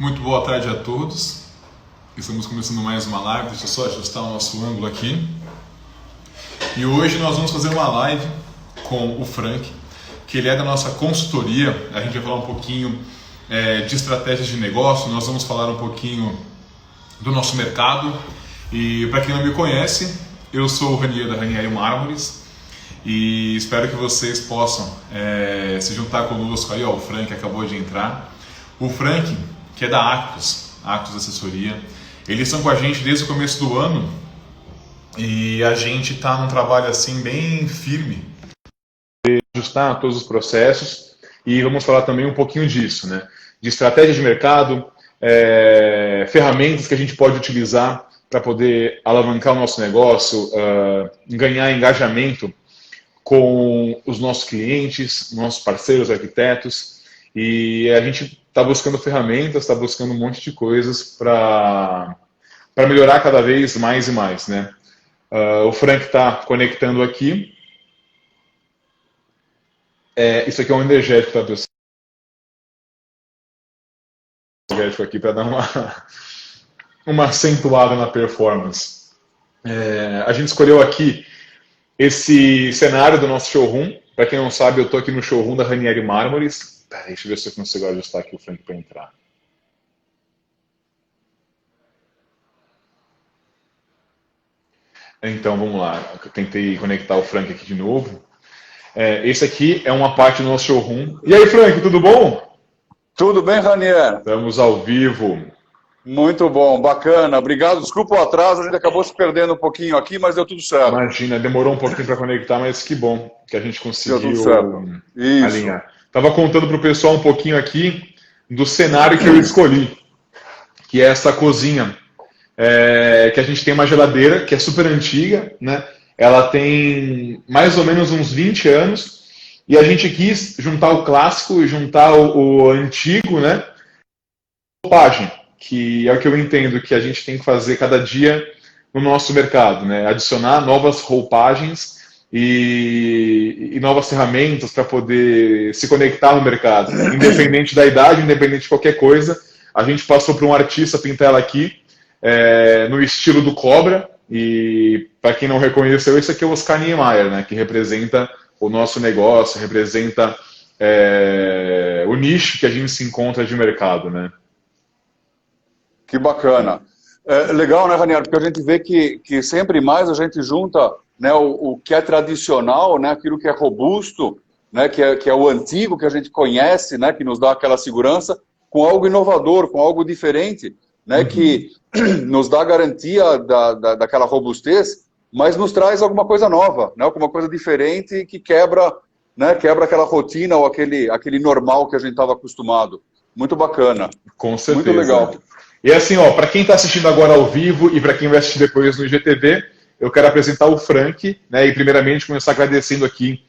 Muito boa tarde a todos. Estamos começando mais uma live. Deixa eu só ajustar o nosso ângulo aqui. E hoje nós vamos fazer uma live com o Frank, que ele é da nossa consultoria. A gente vai falar um pouquinho de estratégias de negócio. Nós vamos falar um pouquinho do nosso mercado. E para quem não me conhece, eu sou o Ranier da Ranier Mármores. E espero que vocês possam se juntar conosco aí. Ó, o Frank acabou de entrar. O Frank, que é da Actus Assessoria, eles estão com a gente desde o começo do ano e a gente está num trabalho assim bem firme de ajustar todos os processos e vamos falar também um pouquinho disso, né? De estratégia de mercado, ferramentas que a gente pode utilizar para poder alavancar o nosso negócio, ganhar engajamento com os nossos clientes, nossos parceiros arquitetos, e a gente está buscando ferramentas, está buscando um monte de coisas para melhorar cada vez mais e mais, né? O Frank está conectando aqui. Isso aqui é um energético, tá, pessoal? Energético aqui para dar uma acentuada na performance. A gente escolheu aqui esse cenário do nosso showroom. Para quem não sabe, eu estou aqui no showroom da Ranier Mármores. Deixa eu ver se eu consigo ajustar aqui o Frank para entrar. Então, vamos lá. Eu tentei conectar o Frank aqui de novo. Esse aqui é uma parte do nosso showroom. E aí, Frank, tudo bom? Tudo bem, Ranier? Estamos ao vivo. Muito bom, bacana. Obrigado. Desculpa o atraso, a gente acabou se perdendo um pouquinho aqui, mas deu tudo certo. Imagina, demorou um pouquinho para conectar, mas que bom que a gente conseguiu deu tudo certo. alinhar. Estava contando para o pessoal um pouquinho aqui do cenário que eu escolhi, que é essa cozinha, que a gente tem uma geladeira que é super antiga, né? Ela tem mais ou menos uns 20 anos, e a gente quis juntar o clássico e juntar o antigo, né? Roupagem, que é o que eu entendo que a gente tem que fazer cada dia no nosso mercado, né? Adicionar novas roupagens e novas ferramentas para poder se conectar no mercado. Independente da idade, independente de qualquer coisa, a gente passou por um artista pintar ela aqui, no estilo do Cobra, e para quem não reconheceu, esse aqui é o Oscar Niemeyer, né? Que representa o nosso negócio, representa o nicho que a gente se encontra de mercado, né? Que bacana. Legal, né, Ranier? Porque a gente vê que sempre mais a gente junta, né, o que é tradicional, né, aquilo que é robusto, né, que é o antigo, que a gente conhece, né, que nos dá aquela segurança, com algo inovador, com algo diferente, né, que nos dá garantia daquela robustez, mas nos traz alguma coisa nova, né, alguma coisa diferente que quebra, né, quebra aquela rotina ou aquele normal que a gente estava acostumado. Muito bacana. Com certeza. Muito legal. E assim, ó, para quem está assistindo agora ao vivo e para quem vai assistir depois no IGTV, eu quero apresentar o Frank, né, e primeiramente começar agradecendo aqui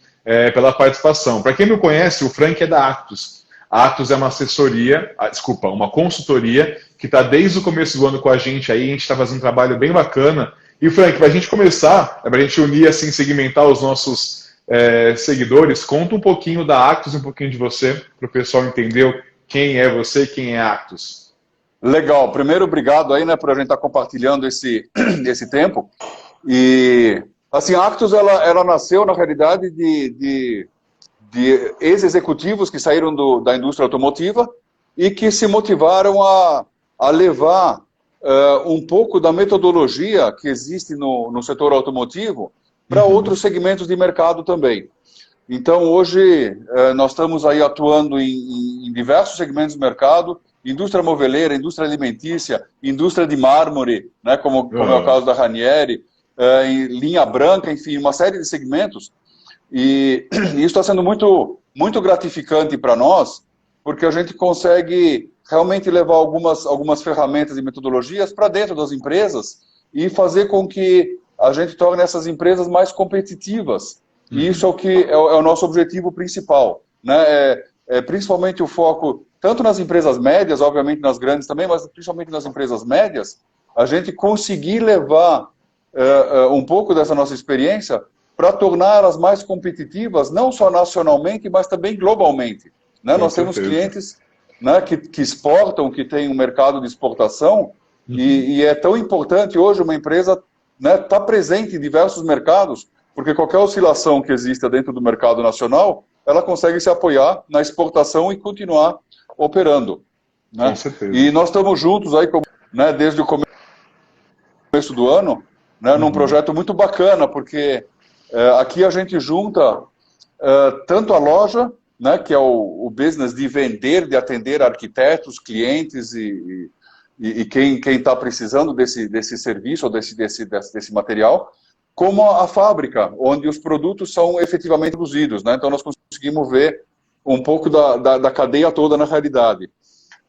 pela participação. Para quem não conhece, o Frank é da Actus. A Actus é uma assessoria, uma consultoria, que está desde o começo do ano com a gente aí, a gente está fazendo um trabalho bem bacana. E Frank, para a gente começar, para a gente unir, assim, segmentar os nossos seguidores, conta um pouquinho da Actus, um pouquinho de você, para o pessoal entender quem é você e quem é a Actus. Legal. Primeiro, obrigado aí, né, por a gente estar compartilhando esse tempo. E, assim, a Actus, ela nasceu, na realidade, de ex-executivos que saíram da indústria automotiva e que se motivaram a levar um pouco da metodologia que existe no setor automotivo para outros segmentos de mercado também. Então, hoje, nós estamos aí atuando em diversos segmentos do mercado, indústria moveleira, indústria alimentícia, indústria de mármore, né, como é o caso da Ranieri, em linha branca, enfim, uma série de segmentos. E isso está sendo muito, muito gratificante para nós, porque a gente consegue realmente levar algumas ferramentas e metodologias para dentro das empresas e fazer com que a gente torne essas empresas mais competitivas. E isso é o nosso objetivo principal, né? Principalmente o foco, tanto nas empresas médias, obviamente nas grandes também, mas principalmente nas empresas médias, a gente conseguir levar um pouco dessa nossa experiência para torná-las mais competitivas, não só nacionalmente, mas também globalmente. Né? Nós temos clientes né, que exportam, que têm um mercado de exportação, e é tão importante hoje uma empresa, né, estar presente em diversos mercados, porque qualquer oscilação que exista dentro do mercado nacional, ela consegue se apoiar na exportação e continuar operando. Né? Com certeza. E nós estamos juntos aí, né, desde o começo do ano, né, num projeto muito bacana, porque aqui a gente junta tanto a loja, né, que é o business de vender, de atender arquitetos, clientes e quem está precisando desse serviço ou desse material, como a fábrica, onde os produtos são efetivamente produzidos. Né? Então nós conseguimos ver um pouco da cadeia toda na realidade.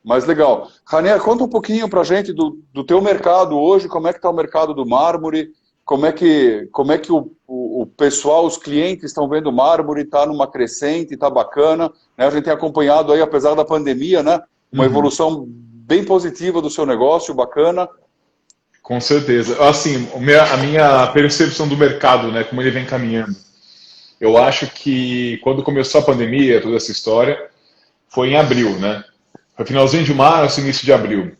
Mas legal. Ranier, conta um pouquinho para a gente do teu mercado hoje, como é que está o mercado do mármore, como é que o pessoal, os clientes estão vendo o mármore, está numa crescente, está bacana. Né? A gente tem acompanhado aí, apesar da pandemia, né, uma evolução bem positiva do seu negócio, bacana. Com certeza. Assim, a minha percepção do mercado, né, como ele vem caminhando, eu acho que quando começou a pandemia, toda essa história, foi em abril, né? Foi finalzinho de março, início de abril.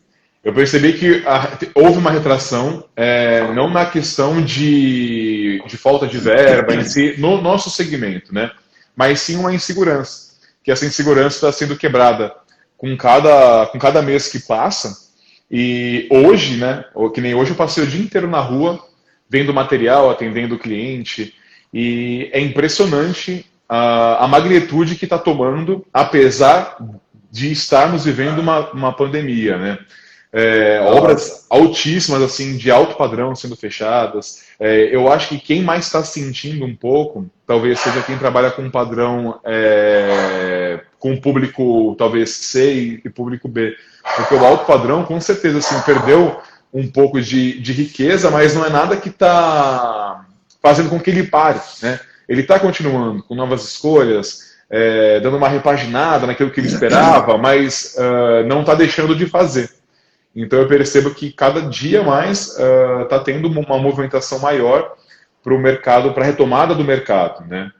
Eu percebi que houve uma retração, não na questão de falta de verba em si, no nosso segmento, né? Mas sim uma insegurança, que essa insegurança está sendo quebrada com cada mês que passa. E hoje, né, que nem hoje, eu passei o dia inteiro na rua, vendo material, atendendo o cliente, e é impressionante a magnitude que está tomando, apesar de estarmos vivendo uma pandemia, né? Obras altíssimas, assim, de alto padrão sendo fechadas. Eu acho que quem mais está sentindo um pouco, talvez seja quem trabalha com um padrão, com público talvez C e público B. Porque o alto padrão, com certeza, assim, perdeu um pouco de riqueza, mas não é nada que está fazendo com que ele pare, né? Ele está continuando com novas escolhas, dando uma repaginada naquilo que ele esperava, mas não está deixando de fazer. Então eu percebo que cada dia mais está tendo uma movimentação maior para o mercado, para a retomada do mercado, né?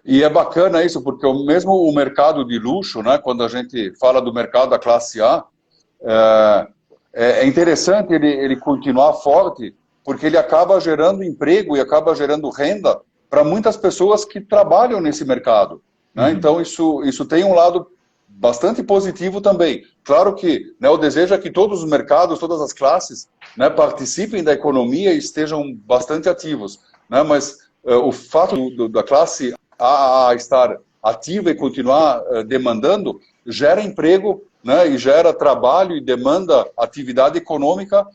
E é bacana isso, porque mesmo o mercado de luxo, né, quando a gente fala do mercado da classe A, é interessante ele continuar forte, porque ele acaba gerando emprego e acaba gerando renda para muitas pessoas que trabalham nesse mercado. Né? Então isso tem um lado bastante positivo também. Claro que, né, o desejo é que todos os mercados, todas as classes, né, participem da economia e estejam bastante ativos. Né? Mas o fato da classe A estar ativa e continuar demandando, gera emprego, né, e gera trabalho e demanda atividade econômica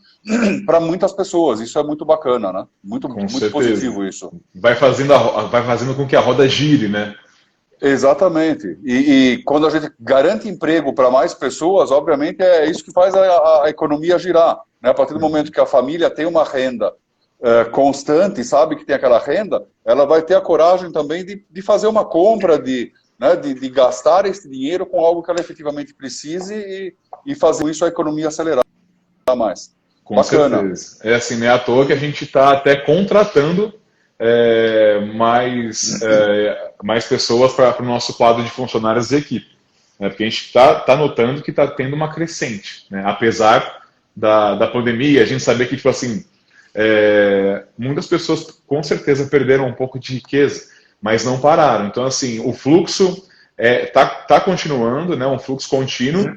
para muitas pessoas. Isso é muito bacana, né? Muito positivo isso. Vai fazendo com que a roda gire, né? Exatamente. E quando a gente garante emprego para mais pessoas, obviamente é isso que faz a economia girar. Né? A partir do momento que a família tem uma renda constante, sabe que tem aquela renda, ela vai ter a coragem também de fazer uma compra, de gastar esse dinheiro com algo que ela efetivamente precise e fazer isso a economia acelerar mais. Com Bacana. Certeza. É assim, não é à toa que a gente está até contratando mais pessoas para o nosso quadro de funcionários de equipe. Né? Porque a gente está notando que está tendo uma crescente. Né? Apesar da pandemia, a gente sabia que, tipo assim, muitas pessoas com certeza perderam um pouco de riqueza, mas não pararam. Então, assim, o fluxo tá continuando, né, um fluxo contínuo,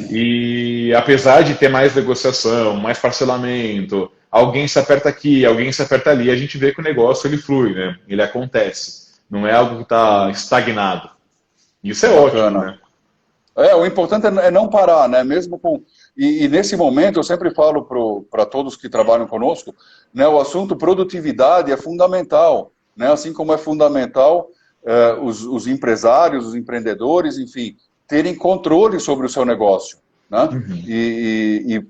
e apesar de ter mais negociação, mais parcelamento, alguém se aperta aqui, alguém se aperta ali, a gente vê que o negócio ele flui, né, ele acontece. Não é algo que está estagnado. Isso é ótimo, né? O importante é não parar, né? Mesmo com... E nesse momento, eu sempre falo para todos que trabalham conosco, né, o assunto produtividade é fundamental. Né? Assim como é fundamental os empresários, os empreendedores, enfim, terem controle sobre o seu negócio. Né? E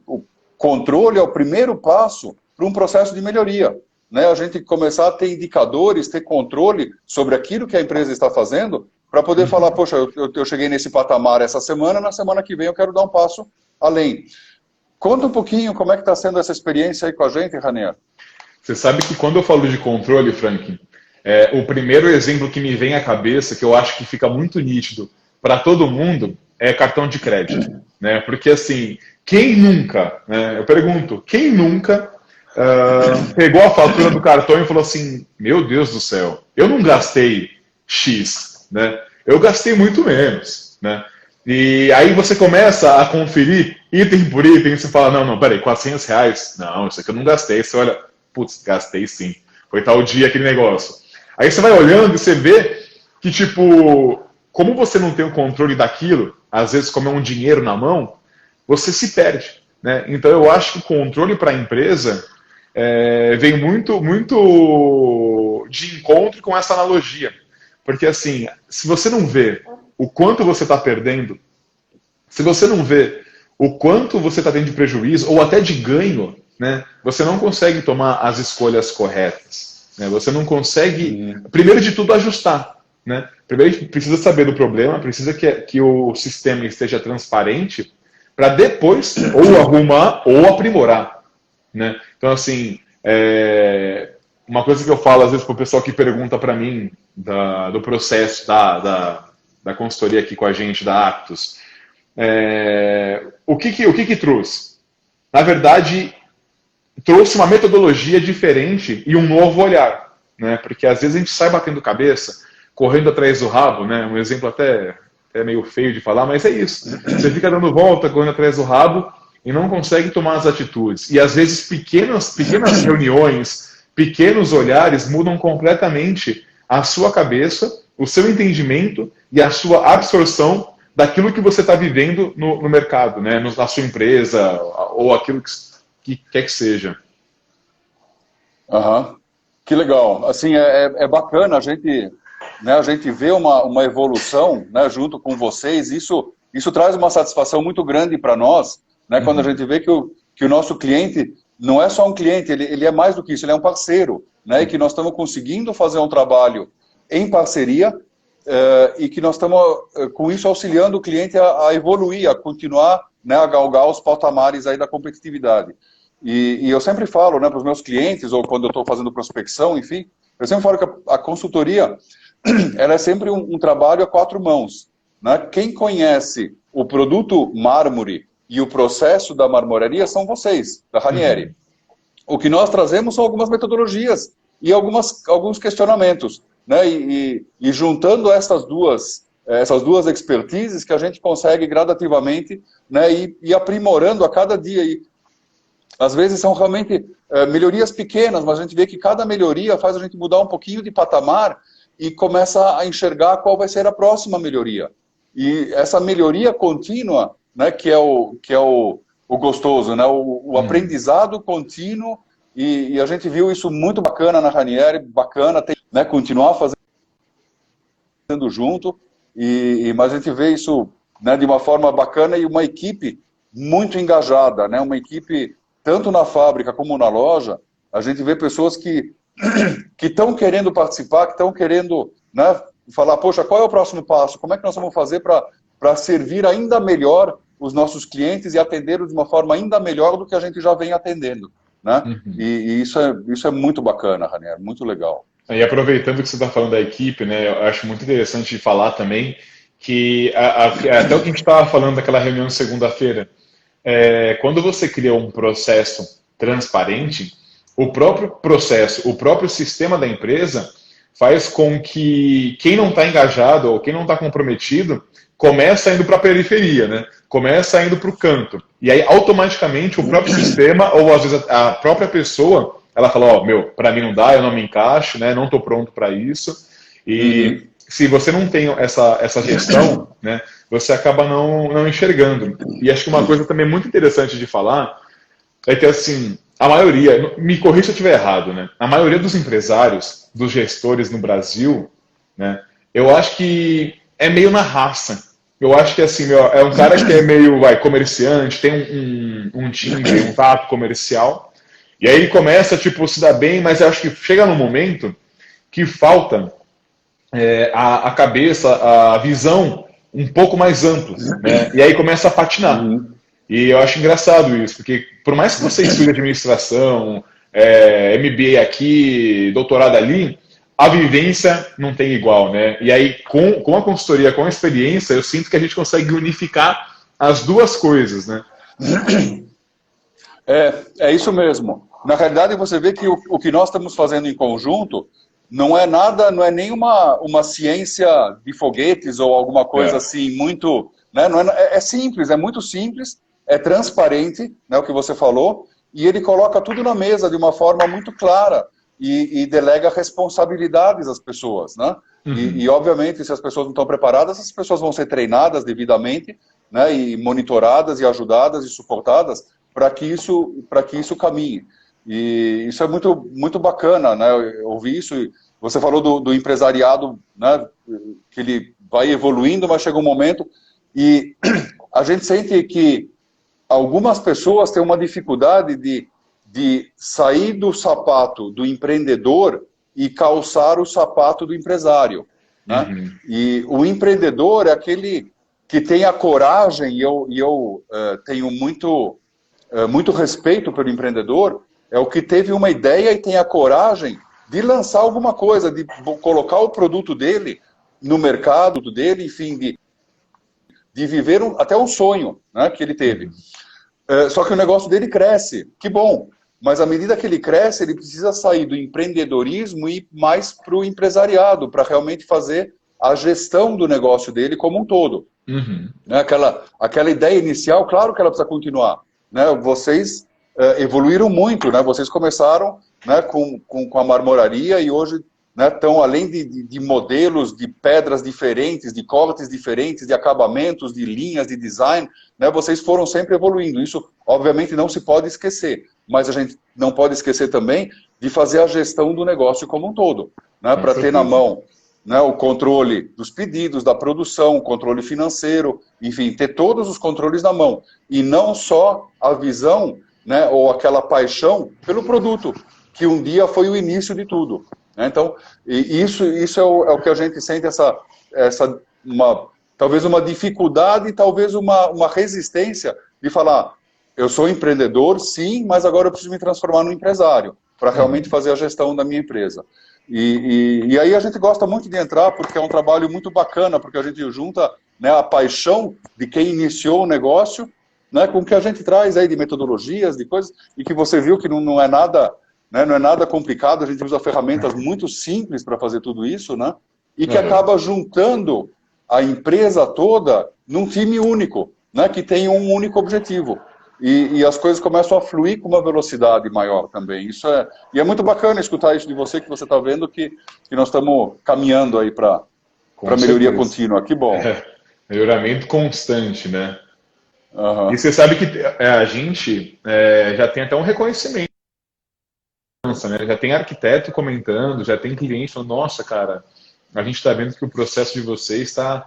o controle é o primeiro passo para um processo de melhoria. Né? A gente começar a ter indicadores, ter controle sobre aquilo que a empresa está fazendo, para poder falar, poxa, eu cheguei nesse patamar essa semana, na semana que vem eu quero dar um passo além. Conta um pouquinho como é que está sendo essa experiência aí com a gente, Ranier. Você sabe que quando eu falo de controle, Frank, o primeiro exemplo que me vem à cabeça, que eu acho que fica muito nítido para todo mundo é cartão de crédito, né? Porque assim, quem nunca, né? Eu pergunto, quem nunca pegou a fatura do cartão e falou assim, meu Deus do céu, eu não gastei X, né? Eu gastei muito menos, né? E aí você começa a conferir item por item e você fala, não, peraí, R$ 400? Não, isso aqui eu não gastei. Você olha, putz, gastei sim. Foi tal dia aquele negócio. Aí você vai olhando e você vê que, tipo, como você não tem o controle daquilo, às vezes como é um dinheiro na mão, você se perde, né? Então eu acho que o controle para a empresa vem muito de encontro com essa analogia. Porque assim, se você não vê o quanto você está perdendo, se você não vê o quanto você está tendo de prejuízo, ou até de ganho, né, você não consegue tomar as escolhas corretas. Né? Você não consegue, primeiro de tudo, ajustar. Né? Primeiro a gente precisa saber do problema, precisa que o sistema esteja transparente, para depois ou arrumar ou aprimorar. Né? Então, assim, uma coisa que eu falo às vezes para o pessoal que pergunta para mim do processo da consultoria aqui com a gente, da Actus, o que trouxe? Na verdade, trouxe uma metodologia diferente e um novo olhar, né? Porque às vezes a gente sai batendo cabeça, correndo atrás do rabo, né? Um exemplo até meio feio de falar, mas é isso. Você fica dando volta, correndo atrás do rabo e não consegue tomar as atitudes. E às vezes pequenas reuniões, pequenos olhares mudam completamente a sua cabeça, o seu entendimento e a sua absorção daquilo que você está vivendo no mercado, né? Na sua empresa, ou aquilo que quer que seja. Que legal. Assim, é bacana a gente ver uma evolução, né, junto com vocês. Isso traz uma satisfação muito grande para nós, né, quando a gente vê que o nosso cliente não é só um cliente, ele é mais do que isso, ele é um parceiro, né, e que nós estamos conseguindo fazer um trabalho em parceria, e que nós estamos, com isso, auxiliando o cliente a evoluir, a continuar, né, a galgar os patamares aí da competitividade. E eu sempre falo, né, para os meus clientes, ou quando eu estou fazendo prospecção, enfim, eu sempre falo que a consultoria ela é sempre um trabalho a 4 mãos. Né? Quem conhece o produto mármore e o processo da marmoraria são vocês, da Ranieri. O que nós trazemos são algumas metodologias e alguns questionamentos. Né? E juntando essas duas expertises que a gente consegue gradativamente, né, e aprimorando a cada dia. E, às vezes são realmente melhorias pequenas, mas a gente vê que cada melhoria faz a gente mudar um pouquinho de patamar e começa a enxergar qual vai ser a próxima melhoria. E essa melhoria contínua, né, que é o gostoso, né, o aprendizado contínuo, e a gente viu isso muito bacana na Ranieri, bacana, né, continuar fazendo junto, mas a gente vê isso, né, de uma forma bacana e uma equipe muito engajada, né, uma equipe tanto na fábrica como na loja. A gente vê pessoas que estão querendo participar, que estão querendo, né, falar, poxa, qual é o próximo passo? Como é que nós vamos fazer para servir ainda melhor os nossos clientes e atendê-los de uma forma ainda melhor do que a gente já vem atendendo? Né? E isso é muito bacana, Ranieri, muito legal. E aproveitando que você está falando da equipe, né, eu acho muito interessante de falar também que até o que a gente estava falando daquela reunião de segunda-feira, quando você cria um processo transparente, o próprio processo, o próprio sistema da empresa faz com que quem não está engajado ou quem não está comprometido começa indo para a periferia, né? Começa indo para o canto. E aí, automaticamente, o próprio sistema, ou às vezes a própria pessoa, ela fala, para mim não dá, eu não me encaixo, né? Não estou pronto para isso. E se você não tem essa gestão, né, você acaba não enxergando. E acho que uma coisa também muito interessante de falar é que, assim, a maioria, me corrija se eu estiver errado, né? A maioria dos empresários, dos gestores no Brasil, né, eu acho que é meio na raça. Eu acho que, assim, é um cara que é meio comerciante, tem um time, um tato comercial, e aí ele começa, tipo, se dar bem, mas eu acho que chega num momento que falta a cabeça, a visão um pouco mais ampla, né? E aí começa a patinar. E eu acho engraçado isso, porque por mais que você estude administração, MBA aqui, doutorado ali, a vivência não tem igual, né? E aí, com a consultoria, com a experiência, eu sinto que a gente consegue unificar as duas coisas, né? É isso mesmo. Na realidade, você vê que o que nós estamos fazendo em conjunto não é nada, não é nem uma ciência de foguetes ou alguma coisa assim muito, né? Não é simples, é muito simples, é transparente, né, o que você falou, e ele coloca tudo na mesa de uma forma muito clara e delega responsabilidades às pessoas, né? E, obviamente, se as pessoas não estão preparadas, as pessoas vão ser treinadas devidamente, né, e monitoradas e ajudadas e suportadas para que isso caminhe. E isso é muito, muito bacana, né? Eu ouvi isso. Você falou do empresariado, né? Que ele vai evoluindo, mas chega um momento e a gente sente que algumas pessoas têm uma dificuldade de sair do sapato do empreendedor e calçar o sapato do empresário, né? E o empreendedor é aquele que tem a coragem, e eu tenho muito respeito pelo empreendedor, é o que teve uma ideia e tem a coragem de lançar alguma coisa, de colocar o produto dele no mercado dele, enfim, de viver até um sonho, né, que ele teve. Só que o negócio dele cresce, que bom, mas à medida que ele cresce, ele precisa sair do empreendedorismo e ir mais para o empresariado, para realmente fazer a gestão do negócio dele como um todo. Né, aquela ideia inicial, claro que ela precisa continuar. Né, vocês evoluíram muito, né, vocês começaram, né, com a marmoraria e hoje, né, estão além de modelos, de pedras diferentes, de cortes diferentes, de acabamentos, de linhas, de design, né, vocês foram sempre evoluindo. Isso, obviamente, não se pode esquecer, mas a gente não pode esquecer também de fazer a gestão do negócio como um todo, né, para ter na mão, né, o controle dos pedidos, da produção, o controle financeiro, enfim, ter todos os controles na mão. E não só a visão, né, ou aquela paixão pelo produto, que um dia foi o início de tudo. Né? Então, isso é o que a gente sente, talvez uma dificuldade, talvez uma resistência de falar, eu sou empreendedor, sim, mas agora eu preciso me transformar num empresário, para realmente fazer a gestão da minha empresa. E aí a gente gosta muito de entrar, porque é um trabalho muito bacana, porque a gente junta, né, a paixão de quem iniciou o negócio, né, com o que a gente traz aí de metodologias, de coisas, e que você viu que não é nada, né, não é nada complicado, a gente usa ferramentas muito simples para fazer tudo isso, né, e que acaba juntando a empresa toda num time único, né, que tem um único objetivo. E as coisas começam a fluir com uma velocidade maior também. E é muito bacana escutar isso de você, que você está vendo que nós estamos caminhando aí para melhoria contínua. Que bom. Melhoramento constante, né? E você sabe que a gente já tem até um reconhecimento, né? Já tem arquiteto comentando, já tem cliente falando, nossa, cara, a gente está vendo que o processo de vocês está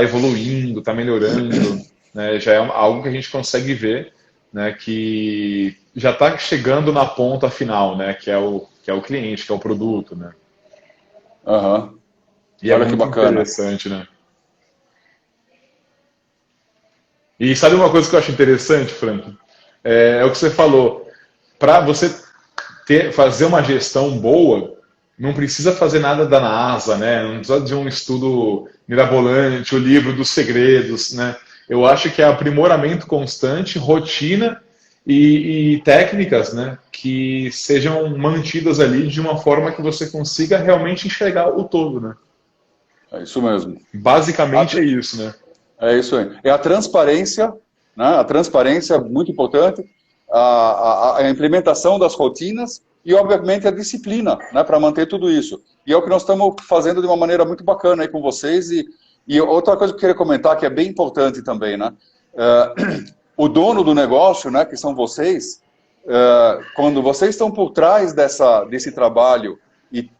evoluindo, está melhorando, né? Já é algo que a gente consegue ver, né, que já está chegando na ponta final, né, que é o cliente, que é o produto, né? E olha, é muito que bacana. Interessante, né? E sabe uma coisa que eu acho interessante, Frank? É o que você falou. Para você fazer uma gestão boa, não precisa fazer nada da NASA, né? Não precisa de um estudo mirabolante, o livro dos segredos, né? Eu acho que é aprimoramento constante, rotina e técnicas, né, que sejam mantidas ali de uma forma que você consiga realmente enxergar o todo, né? É isso mesmo. Basicamente é isso, né? É isso aí. É a transparência, né? A transparência é muito importante, a implementação das rotinas e, obviamente, a disciplina, né, para manter tudo isso. E é o que nós estamos fazendo de uma maneira muito bacana aí com vocês. E outra coisa que eu queria comentar, que é bem importante também, né? O dono do negócio, né, que são vocês, quando vocês estão por trás desse trabalho e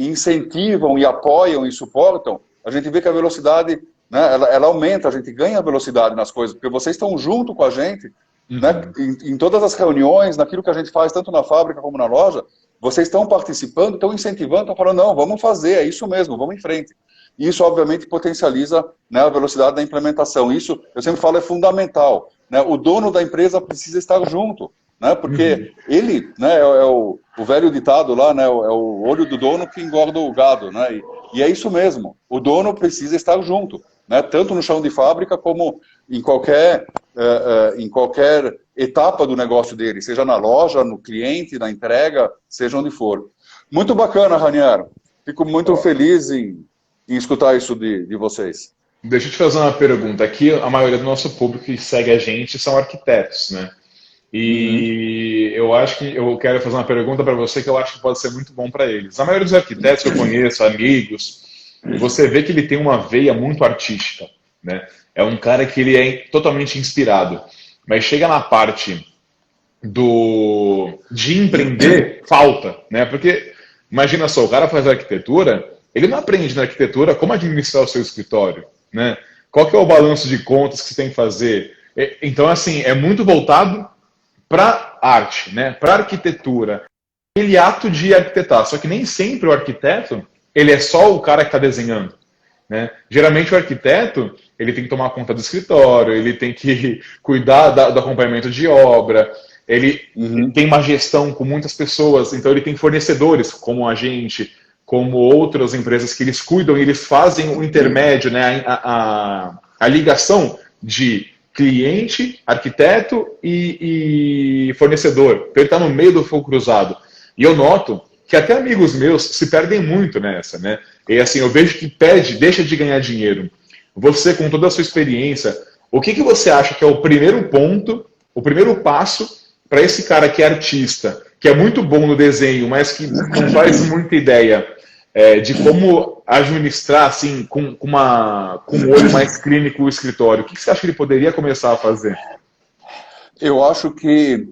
incentivam e apoiam e suportam, a gente vê que a velocidade, né, ela aumenta, a gente ganha velocidade nas coisas, porque vocês estão junto com a gente, né, em todas as reuniões, naquilo que a gente faz, tanto na fábrica como na loja, vocês estão participando, estão incentivando, estão falando, não, vamos fazer, é isso mesmo, vamos em frente. E isso, obviamente, potencializa, né, a velocidade da implementação. Isso, eu sempre falo, é fundamental. Né? O dono da empresa precisa estar junto. né? Porque ele, né, é o velho ditado lá, né, é o olho do dono que engorda o gado, né? E é isso mesmo, o dono precisa estar junto, né? Tanto no chão de fábrica como em qualquer etapa do negócio dele, seja na loja, no cliente, na entrega, seja onde for. Muito bacana, Raniero. Fico muito feliz em escutar isso de vocês. Deixa eu te fazer uma pergunta. Aqui, a maioria do nosso público que segue a gente são arquitetos, né? E eu acho que eu quero fazer uma pergunta para você que eu acho que pode ser muito bom para eles. A maioria dos arquitetos que eu conheço, amigos, você vê que ele tem uma veia muito artística, né? É um cara que ele é totalmente inspirado, mas chega na parte de empreender, falta, né? Porque imagina só, o cara faz arquitetura, ele não aprende na arquitetura como administrar o seu escritório, né? Qual que é o balanço de contas que você tem que fazer? Então, assim, é muito voltado para arte, né? Para arquitetura. Aquele ato de arquitetar. Só que nem sempre o arquiteto, ele é só o cara que está desenhando, né? Geralmente o arquiteto, ele tem que tomar conta do escritório, ele tem que cuidar do acompanhamento de obra, ele tem uma gestão com muitas pessoas, então ele tem fornecedores como a gente, como outras empresas que eles cuidam e eles fazem o intermédio, né, a ligação de cliente, arquiteto e fornecedor. Então ele está no meio do fogo cruzado. E eu noto que até amigos meus se perdem muito nessa, né? E assim, eu vejo que deixa de ganhar dinheiro. Você, com toda a sua experiência, o que você acha que é o primeiro ponto, o primeiro passo para esse cara que é artista, que é muito bom no desenho, mas que não faz muita ideia de como administrar assim, com um olho mais clínico o escritório? O que você acha que ele poderia começar a fazer? Eu acho que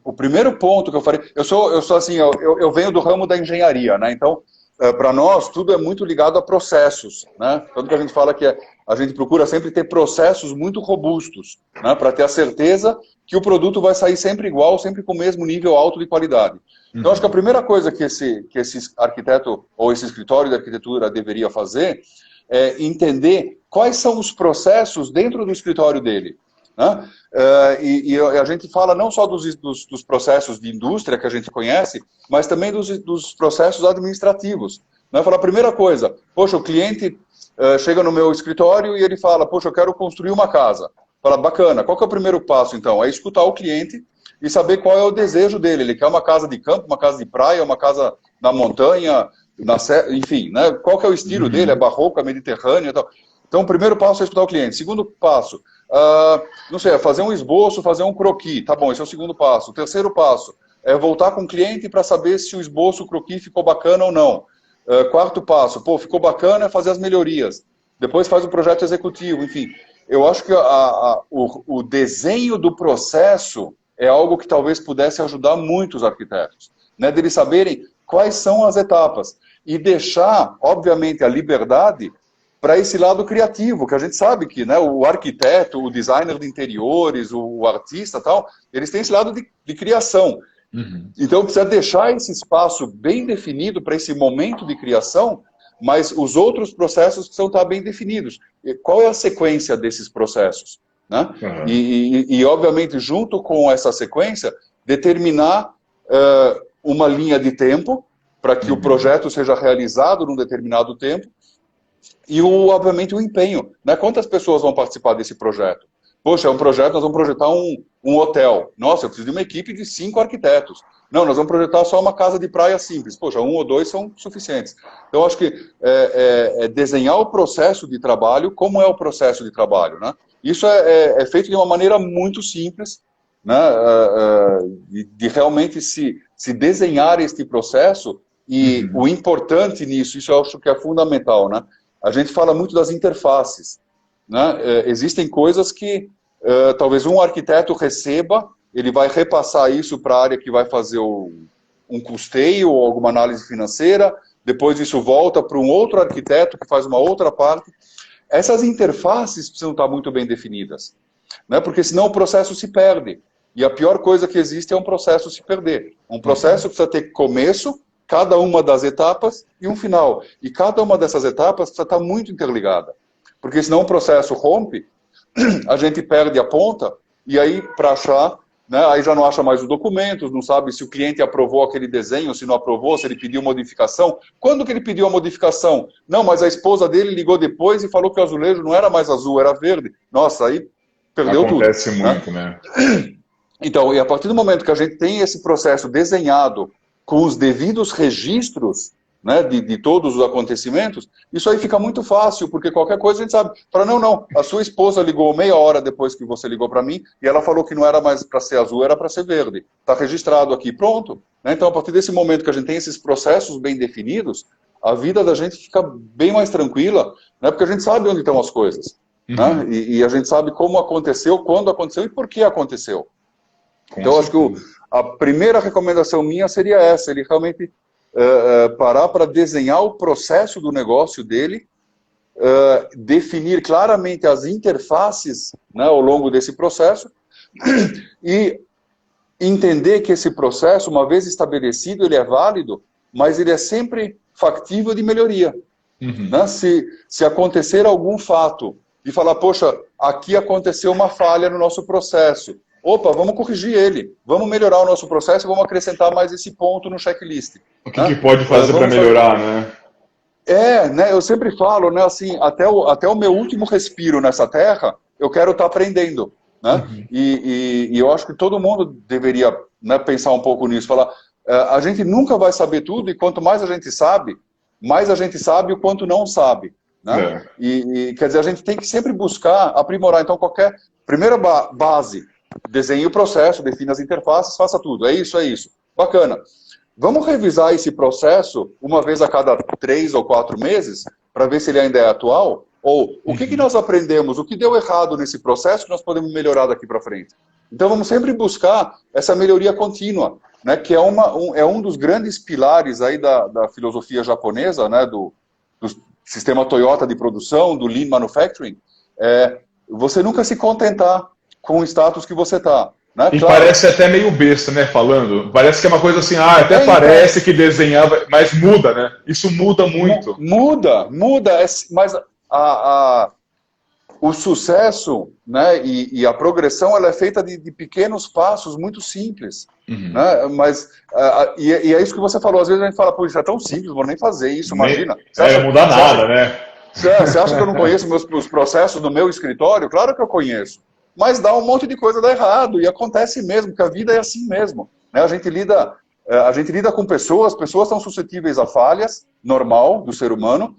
o primeiro ponto que eu falei, eu sou assim, eu venho do ramo da engenharia, né? Então, para nós, tudo é muito ligado a processos, né? Tanto que a gente fala que a gente procura sempre ter processos muito robustos, né? Para ter a certeza que o produto vai sair sempre igual, sempre com o mesmo nível alto de qualidade. Então, acho que a primeira coisa que esse arquiteto ou esse escritório de arquitetura deveria fazer é entender quais são os processos dentro do escritório dele, né? E a gente fala não só dos processos de indústria que a gente conhece, mas também dos processos administrativos. Né? Fala a primeira coisa, poxa, o cliente chega no meu escritório e ele fala, poxa, eu quero construir uma casa. Fala, bacana, qual que é o primeiro passo então? É escutar o cliente e saber qual é o desejo dele. Ele quer uma casa de campo, uma casa de praia, uma casa na montanha, enfim, né? Qual que é o estilo dele? É barroco, é mediterrâneo e tal. Então, o primeiro passo é escutar o cliente. Segundo passo, não sei, é fazer um esboço, fazer um croquis. Tá bom, esse é o segundo passo. O terceiro passo é voltar com o cliente para saber se o esboço, o croquis ficou bacana ou não. Quarto passo, pô, ficou bacana, é fazer as melhorias. Depois faz o projeto executivo, enfim. Eu acho que o desenho do processo é algo que talvez pudesse ajudar muito os arquitetos, né? Deles saberem quais são as etapas e deixar, obviamente, a liberdade para esse lado criativo, que a gente sabe que, né, o arquiteto, o designer de interiores, o artista tal, eles têm esse lado de criação. Então precisa deixar esse espaço bem definido para esse momento de criação, mas os outros processos precisam estar bem definidos. Qual é a sequência desses processos? Né? E, obviamente, junto com essa sequência, determinar uma linha de tempo para que o projeto seja realizado num determinado tempo e, obviamente, o empenho. Né? Quantas pessoas vão participar desse projeto? Poxa, é um projeto, nós vamos projetar um hotel. Nossa, eu preciso de uma equipe de 5 arquitetos. Não, nós vamos projetar só uma casa de praia simples. Poxa, 1 ou 2 são suficientes. Então, acho que desenhar o processo de trabalho, como é o processo de trabalho, né? Isso é feito de uma maneira muito simples, né? De realmente se desenhar este processo e o importante nisso, isso eu acho que é fundamental, né? A gente fala muito das interfaces, né? Existem coisas que talvez um arquiteto receba, ele vai repassar isso para a área que vai fazer um custeio ou alguma análise financeira, depois isso volta para um outro arquiteto que faz uma outra parte. Essas interfaces precisam estar muito bem definidas, né? Porque senão o processo se perde. E a pior coisa que existe é um processo se perder. Um processo precisa ter começo, cada uma das etapas, e um final. E cada uma dessas etapas precisa estar muito interligada. Porque senão o processo rompe, a gente perde a ponta, e aí, para achar né? Aí já não acha mais os documentos, não sabe se o cliente aprovou aquele desenho, se não aprovou, se ele pediu modificação. Quando que ele pediu a modificação? Não, mas a esposa dele ligou depois e falou que o azulejo não era mais azul, era verde. Nossa, aí perdeu tudo. Acontece muito, né? Então, e a partir do momento que a gente tem esse processo desenhado com os devidos registros, né, de todos os acontecimentos, isso aí fica muito fácil, porque qualquer coisa a gente sabe. Fala, não, a sua esposa ligou meia hora depois que você ligou para mim, e ela falou que não era mais para ser azul, era para ser verde. Está registrado aqui, pronto. Né? Então, a partir desse momento que a gente tem esses processos bem definidos, a vida da gente fica bem mais tranquila, né, porque a gente sabe onde estão as coisas. Né? E a gente sabe como aconteceu, quando aconteceu e por que aconteceu. Então, acho que a primeira recomendação minha seria essa, ele realmente parar para desenhar o processo do negócio dele, definir claramente as interfaces, né, ao longo desse processo e entender que esse processo, uma vez estabelecido, ele é válido, mas ele é sempre factível de melhoria. Né? Se acontecer algum fato de falar, poxa, aqui aconteceu uma falha no nosso processo, opa, vamos corrigir ele, vamos melhorar o nosso processo e vamos acrescentar mais esse ponto no checklist. O que pode fazer para melhorar, né? Né, eu sempre falo, né, assim, até o meu último respiro nessa terra, eu quero estar aprendendo. Né? E eu acho que todo mundo deveria, né, pensar um pouco nisso, falar, a gente nunca vai saber tudo e quanto mais a gente sabe o quanto não sabe. Né? E quer dizer, a gente tem que sempre buscar aprimorar. Então, primeira base, desenhe o processo, defina as interfaces, faça tudo. É isso. Bacana. Vamos revisar esse processo uma vez a cada 3 ou 4 meses, para ver se ele ainda é atual? Ou o que nós aprendemos, o que deu errado nesse processo que nós podemos melhorar daqui para frente? Então vamos sempre buscar essa melhoria contínua, né, que é um dos grandes pilares aí da filosofia japonesa, né, do sistema Toyota de produção, do Lean Manufacturing. Você nunca se contentar com o status que você está. Né? E claro, parece até meio besta, né, falando. Parece que é uma coisa assim, até parece que desenhava, mas muda, né? Isso muda muito. Muda, mas o sucesso, né, e a progressão, ela é feita de pequenos passos muito simples. Né? Mas, e é isso que você falou, às vezes a gente fala, pô, isso é tão simples, vou nem fazer isso, imagina. Não muda nada, né? Você acha que eu não conheço os processos do meu escritório? Claro que eu conheço. Mas dá um monte de coisa dá errado, e acontece mesmo, porque a vida é assim mesmo. Né? A gente lida com pessoas estão suscetíveis a falhas, normal, do ser humano,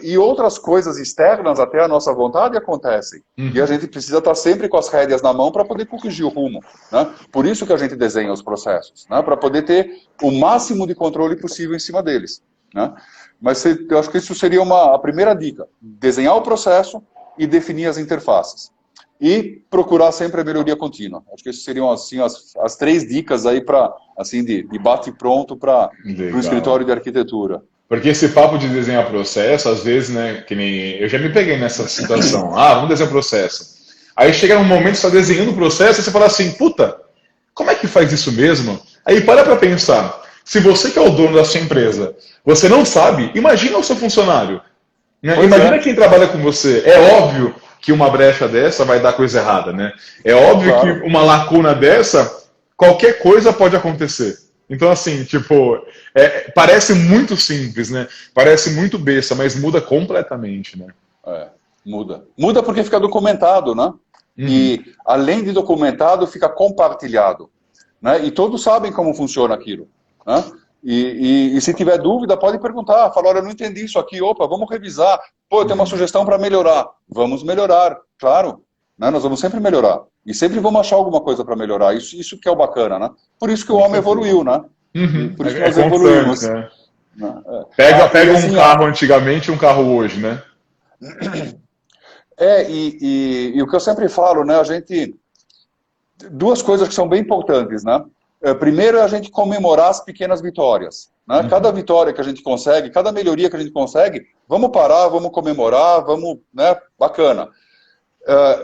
e outras coisas externas, até a nossa vontade, acontecem. E a gente precisa estar sempre com as rédeas na mão para poder corrigir o rumo. Né? Por isso que a gente desenha os processos, né? Para poder ter o máximo de controle possível em cima deles. Né? Mas eu acho que isso seria a primeira dica, desenhar o processo e definir as interfaces. E procurar sempre a melhoria contínua. Acho que essas seriam assim, as 3 dicas aí assim, de bate pronto para o escritório de arquitetura. Porque esse papo de desenhar processo, às vezes, né, que nem eu já me peguei nessa situação. Vamos desenhar processo. Aí chega um momento que você está desenhando o processo e você fala assim, puta, como é que faz isso mesmo? Aí para pensar. Se você que é o dono da sua empresa, você não sabe, imagina o seu funcionário. Né? Imagina quem trabalha com você. É óbvio que uma brecha dessa vai dar coisa errada, né? É óbvio que uma lacuna dessa, qualquer coisa pode acontecer. Então, assim, tipo, parece muito simples, né? Parece muito besta, mas muda completamente, né? Muda. Muda porque fica documentado, né? E, além de documentado, fica compartilhado. Né? E todos sabem como funciona aquilo. Né? E se tiver dúvida, pode perguntar. Fala, olha, eu não entendi isso aqui. Opa, vamos revisar. Pô, eu tenho uma sugestão para melhorar. Vamos melhorar, claro. Né? Nós vamos sempre melhorar. E sempre vamos achar alguma coisa para melhorar. Isso que é o bacana, né? Por isso que o homem evoluiu, né? Por isso que nós evoluímos. Né? Pega um carro antigamente e um carro hoje, né? E o que eu sempre falo, né? Duas coisas que são bem importantes, né? Primeiro é a gente comemorar as pequenas vitórias. Né? Cada vitória que a gente consegue, cada melhoria que a gente consegue, vamos parar, vamos comemorar, vamos, né? Bacana.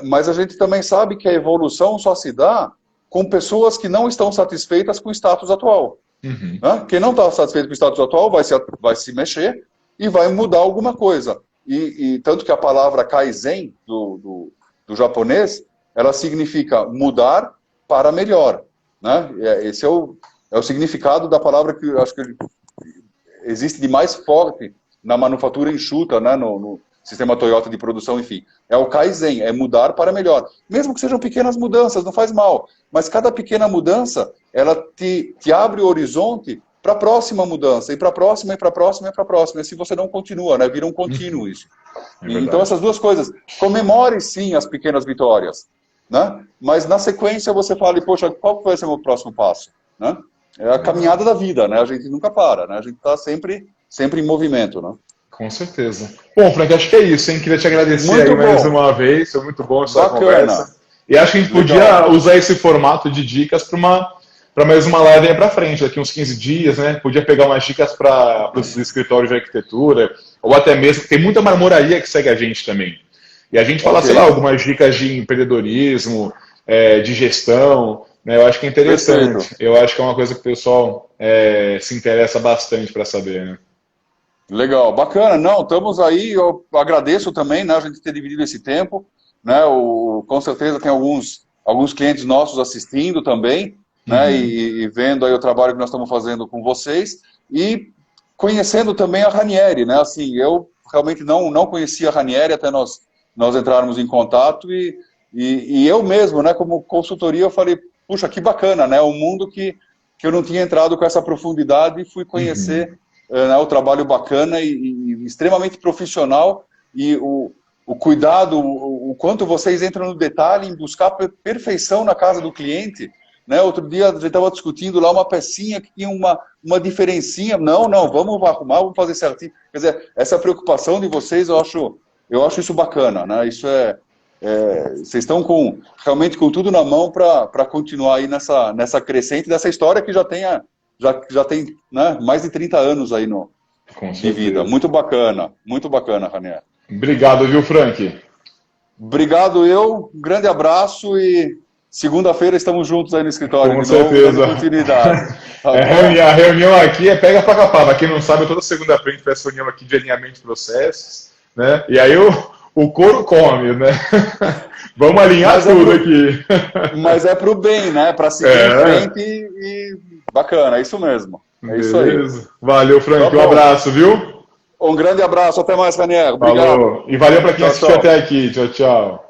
Mas a gente também sabe que a evolução só se dá com pessoas que não estão satisfeitas com o status atual. Né? Quem não está satisfeito com o status atual vai se mexer e vai mudar alguma coisa. E tanto que a palavra Kaizen, do japonês, ela significa mudar, para melhor, né? Esse é o significado da palavra que eu acho que existe de mais forte na manufatura enxuta, né? No sistema Toyota de produção, enfim. É o Kaizen, é mudar para melhor. Mesmo que sejam pequenas mudanças, não faz mal. Mas cada pequena mudança, ela te abre o horizonte para a próxima mudança, e para a próxima, e para a próxima, e para a próxima. E assim você não continua, né? Vira um contínuo isso. Então essas duas coisas. Comemore sim as pequenas vitórias, né? Mas na sequência você fala, poxa, qual vai ser o meu próximo passo? Né? É a caminhada da vida, né? A gente nunca para, né? A gente está sempre em movimento, né? Com certeza. Bom, Frank, acho que é isso, hein? Queria te agradecer muito aí bom. Mais uma vez, foi muito bom essa Bacana. Conversa. E acho que a gente podia usar esse formato de dicas para mais uma live aí para frente, daqui uns 15 dias, né? Podia pegar umas dicas para os escritórios de arquitetura, ou até mesmo, tem muita marmoraria que segue a gente também. E a gente fala, sei lá, algumas dicas de empreendedorismo, de gestão, né? Eu acho que é interessante. Perfeito. Eu acho que é uma coisa que o pessoal se interessa bastante para saber, né? Legal, bacana. Não, estamos aí, eu agradeço também, né, a gente ter dividido esse tempo, né, com certeza tem alguns clientes nossos assistindo também, né, e vendo aí o trabalho que nós estamos fazendo com vocês, e conhecendo também a Ranieri, né, assim, eu realmente não conhecia a Ranieri até nós entrarmos em contato, e eu mesmo, né, como consultoria, eu falei, puxa, que bacana, né, um mundo que eu não tinha entrado com essa profundidade e fui conhecer o trabalho bacana e extremamente profissional, e o cuidado, o quanto vocês entram no detalhe em buscar perfeição na casa do cliente, né? Outro dia a gente estava discutindo lá uma pecinha que tinha uma diferencinha, não, vamos arrumar, vamos fazer certinho. Quer dizer, essa preocupação de vocês, eu acho isso bacana, né? Isso vocês estão realmente com tudo na mão para continuar aí nessa crescente dessa história que já tem né, mais de 30 anos aí de vida. Muito bacana, Ranieri. Obrigado, viu, Frank? Obrigado um grande abraço e segunda-feira estamos juntos aí no escritório. Com certeza. Continuidade. Tá a reunião aqui pega pra capar. Pra quem não sabe, toda segunda-feira a gente faz reunião aqui de alinhamento de processos, né? E aí o couro come, né? Vamos alinhar tudo aqui. Mas é pro bem, né? Para seguir em frente e bacana, é isso mesmo. É isso aí. Valeu, Frank. Um abraço, viu? Um grande abraço. Até mais, Ranieri. Obrigado. Falou. E valeu para quem assistiu até aqui. Tchau, tchau.